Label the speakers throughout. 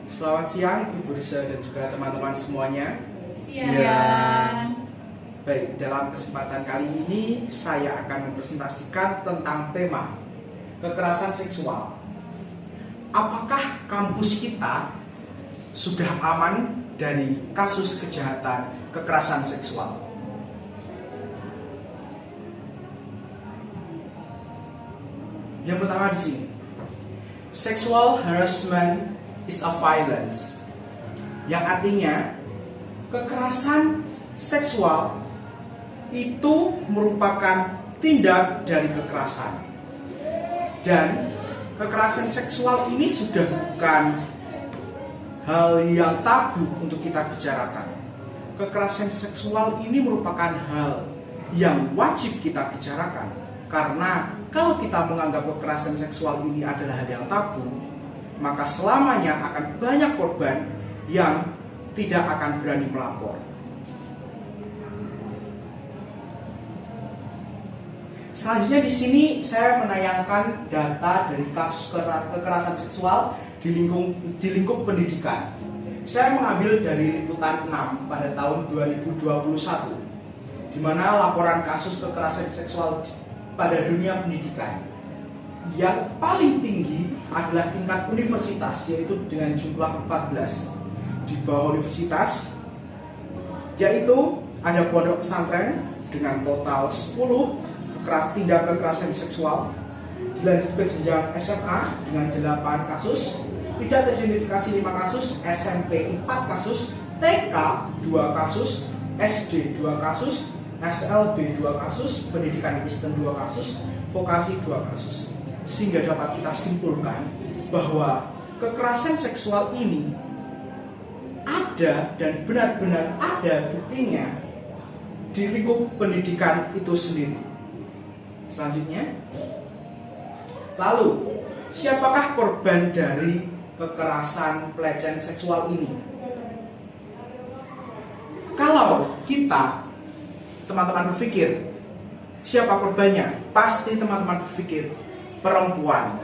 Speaker 1: Selamat siang Ibu Risa dan juga teman-teman semuanya.
Speaker 2: Siang.
Speaker 1: Baik, dalam kesempatan kali ini saya akan mempresentasikan tentang tema kekerasan seksual. Apakah kampus kita sudah aman dari kasus kejahatan kekerasan seksual? Yang pertama di sini, sexual harassment is a violence, yang artinya kekerasan seksual itu merupakan tindak dari kekerasan, dan kekerasan seksual ini sudah bukan hal yang tabu untuk kita bicarakan. Kekerasan seksual ini merupakan hal yang wajib kita bicarakan, karena kalau kita menganggap kekerasan seksual ini adalah hal yang tabu, maka selamanya akan banyak korban yang tidak akan berani melapor. Selanjutnya di sini saya menayangkan data dari kasus kekerasan seksual di lingkup pendidikan. Saya mengambil dari liputan 6 pada tahun 2021, di mana laporan kasus kekerasan seksual pada dunia pendidikan yang paling tinggi adalah tingkat universitas, yaitu dengan jumlah 14. Di bawah universitas yaitu ada pondok pesantren dengan total 10 tindak kekerasan seksual, dilanjutkan jenjang SMA dengan 8 kasus, tidak teridentifikasi 5 kasus, SMP 4 kasus, TK 2 kasus, SD 2 kasus, SLB 2 kasus, pendidikan Kristen 2 kasus, vokasi 2 kasus. Sehingga dapat kita simpulkan bahwa kekerasan seksual ini ada dan benar-benar ada buktinya di lingkup pendidikan itu sendiri. Selanjutnya, lalu siapakah korban dari kekerasan pelecehan seksual ini? Kalau kita, teman-teman berpikir siapa korbannya, pasti teman-teman berpikir perempuan.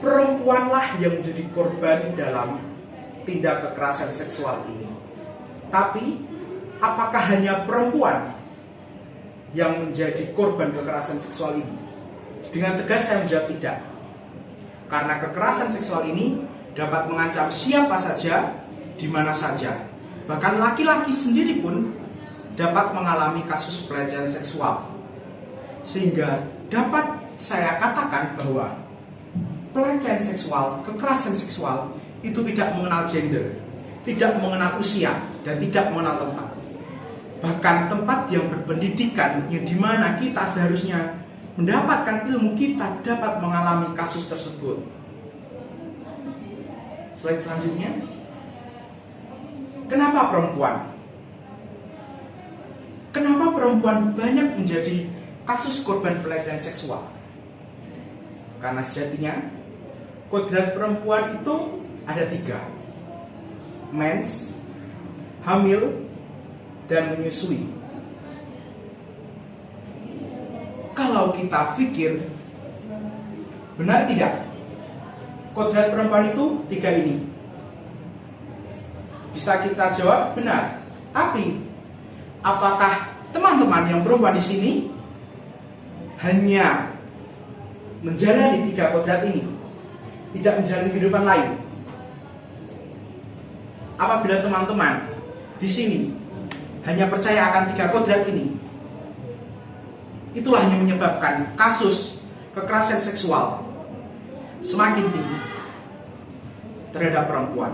Speaker 1: Perempuanlah yang menjadi korban dalam tindak kekerasan seksual ini. Tapi apakah hanya perempuan yang menjadi korban kekerasan seksual ini? Dengan tegas saya menjawab tidak. Karena kekerasan seksual ini dapat mengancam siapa saja, di mana saja. Bahkan laki-laki sendiri pun dapat mengalami kasus pelecehan seksual. Sehingga dapat saya katakan bahwa pelecehan seksual, kekerasan seksual itu tidak mengenal gender, tidak mengenal usia, dan tidak mengenal tempat. Bahkan tempat yang berpendidikan, yang dimana kita seharusnya mendapatkan ilmu, kita dapat mengalami kasus tersebut. Slide selanjutnya. Kenapa perempuan? Kenapa perempuan banyak menjadi kasus korban pelecehan seksual? Karena sejatinya kodrat perempuan itu ada 3: mens, hamil, dan menyusui. Kalau kita pikir benar tidak kodrat perempuan itu 3 ini? Bisa kita jawab benar. Tapi apakah teman-teman yang perempuan di sini hanya menjalani 3 kodrat ini, tidak menjalani kehidupan lain? Apabila teman-teman di sini hanya percaya akan 3 kodrat ini, itulah yang menyebabkan kasus kekerasan seksual semakin tinggi terhadap perempuan.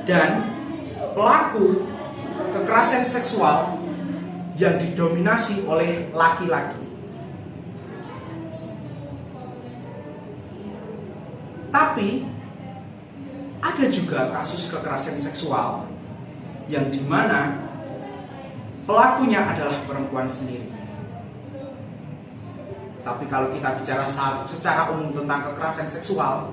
Speaker 1: Dan pelaku kekerasan seksual yang didominasi oleh laki-laki. Tapi ada juga kasus kekerasan seksual yang dimana pelakunya adalah perempuan sendiri. Tapi kalau kita bicara secara umum tentang kekerasan seksual,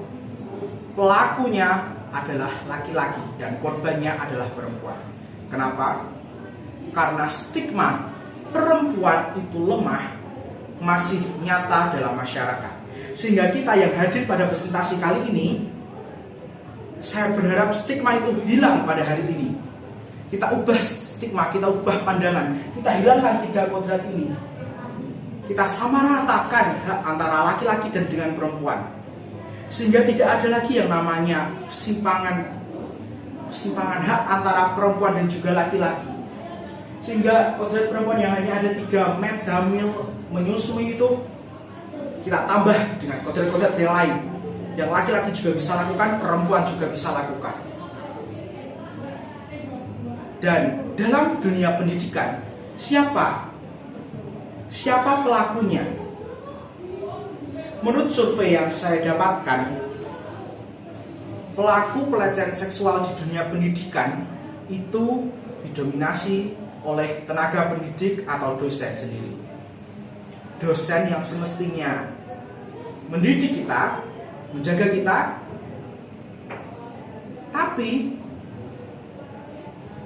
Speaker 1: pelakunya adalah laki-laki dan korbannya adalah perempuan. Kenapa? Karena stigma perempuan itu lemah masih nyata dalam masyarakat. Sehingga kita yang hadir pada presentasi kali ini, saya berharap stigma itu hilang pada hari ini. Kita ubah stigma, kita ubah pandangan, kita hilangkan 3 kodrat ini. Kita samaratakan hak antara laki-laki dan dengan perempuan. Sehingga tidak ada lagi yang namanya simpangan hak antara perempuan dan juga laki-laki. Sehingga kodrat perempuan yang hanya ada 3, mens, hamil, menyusui, itu kita tambah dengan kodrat-kodrat yang lain. Yang laki-laki juga bisa lakukan, perempuan juga bisa lakukan. Dan dalam dunia pendidikan, siapa pelakunya? Menurut survei yang saya dapatkan, pelaku pelecehan seksual di dunia pendidikan itu didominasi oleh tenaga pendidik atau dosen sendiri. Dosen yang semestinya mendidik kita, menjaga kita, tapi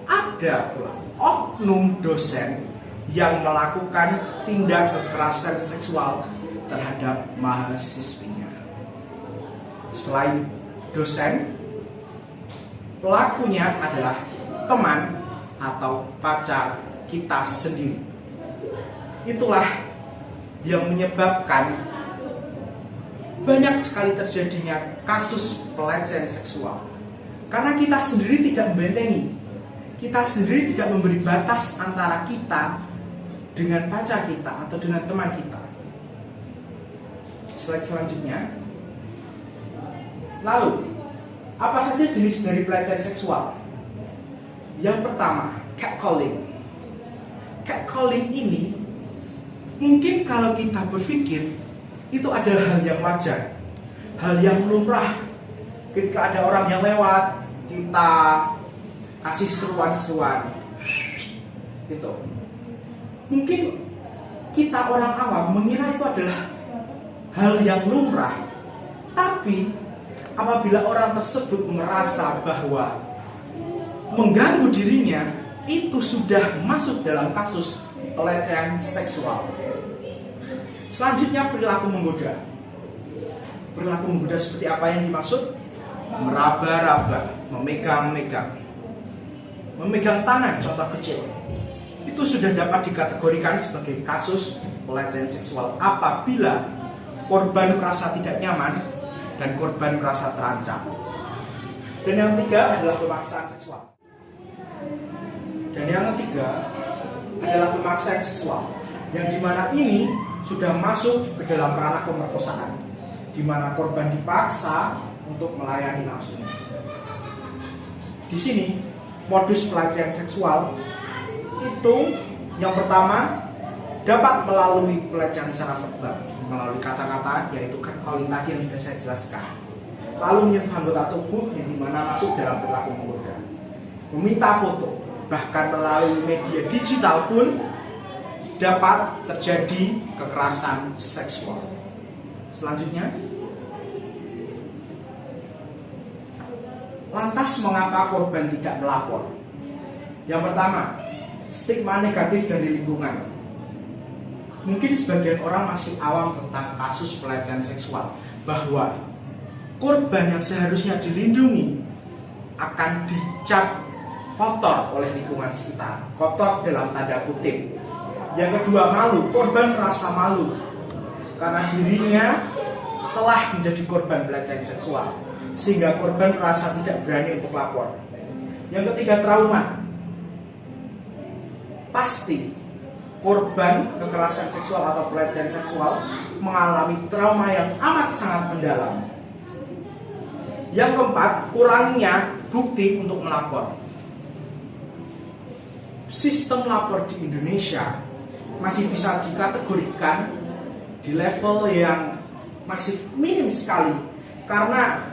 Speaker 1: ada pula oknum dosen yang melakukan tindak kekerasan seksual terhadap mahasiswinya. Selain dosen, pelakunya adalah teman atau pacar kita sendiri. Itulah yang menyebabkan banyak sekali terjadinya kasus pelecehan seksual. Karena kita sendiri tidak membentengi, kita sendiri tidak memberi batas antara kita dengan pacar kita atau dengan teman kita. Slide selanjutnya. Lalu, apa saja jenis dari pelecehan seksual? Yang pertama, catcalling. Catcalling ini mungkin kalau kita berpikir itu adalah hal yang wajar, hal yang lumrah. Ketika ada orang yang lewat, kita kasih seruan-seruan gitu. Mungkin kita orang awam mengira itu adalah hal yang lumrah. Tapi apabila orang tersebut merasa bahwa mengganggu dirinya, itu sudah masuk dalam kasus pelecehan seksual. Selanjutnya, perilaku menggoda. Perilaku menggoda seperti apa yang dimaksud? Meraba-raba, memegang-megang, memegang tangan, contoh kecil. Itu sudah dapat dikategorikan sebagai kasus pelecehan seksual apabila korban merasa tidak nyaman dan korban merasa terancam. Dan yang ketiga adalah pemaksaan seksual. Dan yang ketiga adalah pemaksaan seksual, yang dimana ini sudah masuk ke dalam ranah pemerkosaan, di mana korban dipaksa untuk melayani nafsunya. Di sini modus pelecehan seksual itu yang pertama dapat melalui pelecehan secara verbal, melalui kata-kata, yaitu catcalling tadi yang sudah saya jelaskan. Lalu menyentuh anggota tubuh, yang dimana masuk dalam perilaku menggoda. Meminta foto, bahkan melalui media digital pun dapat terjadi kekerasan seksual. Selanjutnya, lantas mengapa korban tidak melapor? Yang pertama, stigma negatif dari lingkungan. Mungkin sebagian orang masih awam tentang kasus pelecehan seksual, bahwa korban yang seharusnya dilindungi akan dicap kotor oleh lingkungan sekitar. Kotor dalam tanda kutip. Yang kedua, malu. Korban merasa malu karena dirinya telah menjadi korban pelecehan seksual, sehingga korban merasa tidak berani untuk lapor. Yang ketiga, trauma. Pasti korban kekerasan seksual atau pelecehan seksual mengalami trauma yang amat sangat mendalam. Yang keempat, kurangnya bukti untuk melapor. Sistem lapor di Indonesia masih bisa dikategorikan di level yang masih minim sekali, karena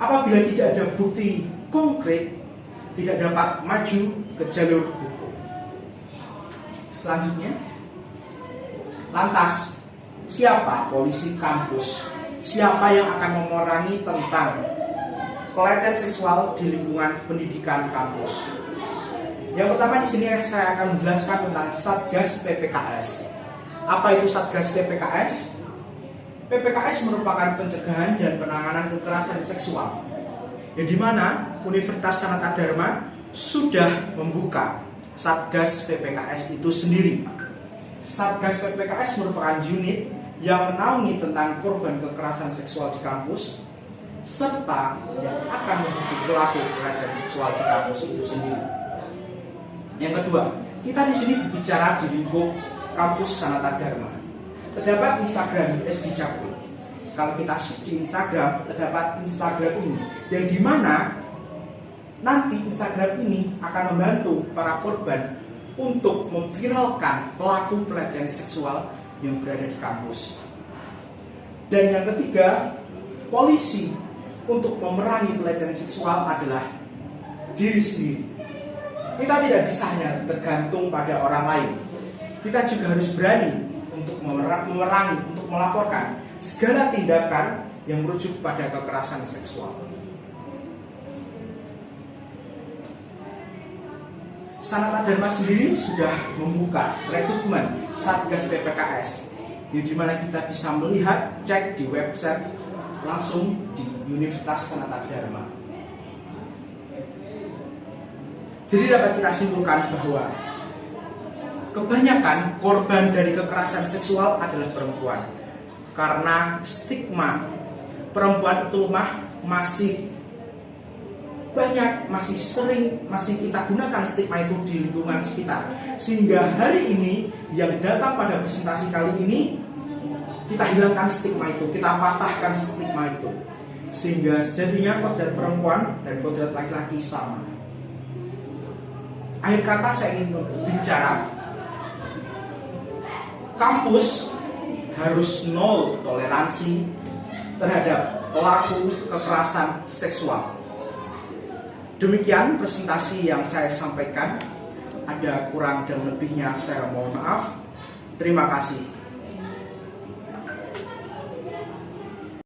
Speaker 1: apabila tidak ada bukti konkret, tidak dapat maju ke jalur hukum. Selanjutnya, lantas siapa polisi kampus? Siapa yang akan memerangi tentang pelecehan seksual di lingkungan pendidikan kampus? Yang pertama, di sini saya akan menjelaskan tentang Satgas PPKS. Apa itu Satgas PPKS? PPKS merupakan pencegahan dan penanganan kekerasan seksual, di mana Universitas Sanata Dharma sudah membuka Satgas PPKS itu sendiri. Satgas PPKS merupakan unit yang menaungi tentang korban kekerasan seksual di kampus, serta yang akan menghukum pelaku pelecehan seksual di kampus itu sendiri. Yang kedua, kita di sini berbicara di lingkup kampus Sanata Dharma. Terdapat Instagram SD Cabul. Kalau kita search di Instagram, terdapat Instagram ini, yang dimana nanti Instagram ini akan membantu para korban untuk memviralkan pelaku pelecehan seksual yang berada di kampus. Dan yang ketiga, polisi untuk memerangi pelecehan seksual adalah diri sendiri. Kita tidak bisa hanya tergantung pada orang lain. Kita juga harus berani untuk memerangi, untuk melaporkan segala tindakan yang merujuk pada kekerasan seksual. Sanata Dharma sendiri sudah membuka rekrutmen Satgas PPKS, di mana kita bisa melihat, cek di website langsung di Universitas Sanata Dharma. Jadi dapat kita simpulkan bahwa kebanyakan korban dari kekerasan seksual adalah perempuan, karena stigma perempuan itu masih banyak, masih kita gunakan stigma itu di lingkungan sekitar, sehingga hari ini yang datang pada presentasi kali ini kita hilangkan stigma itu, kita patahkan stigma itu, sehingga jadinya kodrat perempuan dan kodrat laki-laki sama. Akhir kata saya ingin berbicara, kampus harus nol toleransi terhadap pelaku kekerasan seksual. Demikian presentasi yang saya sampaikan. Ada kurang dan lebihnya saya mohon maaf. Terima kasih.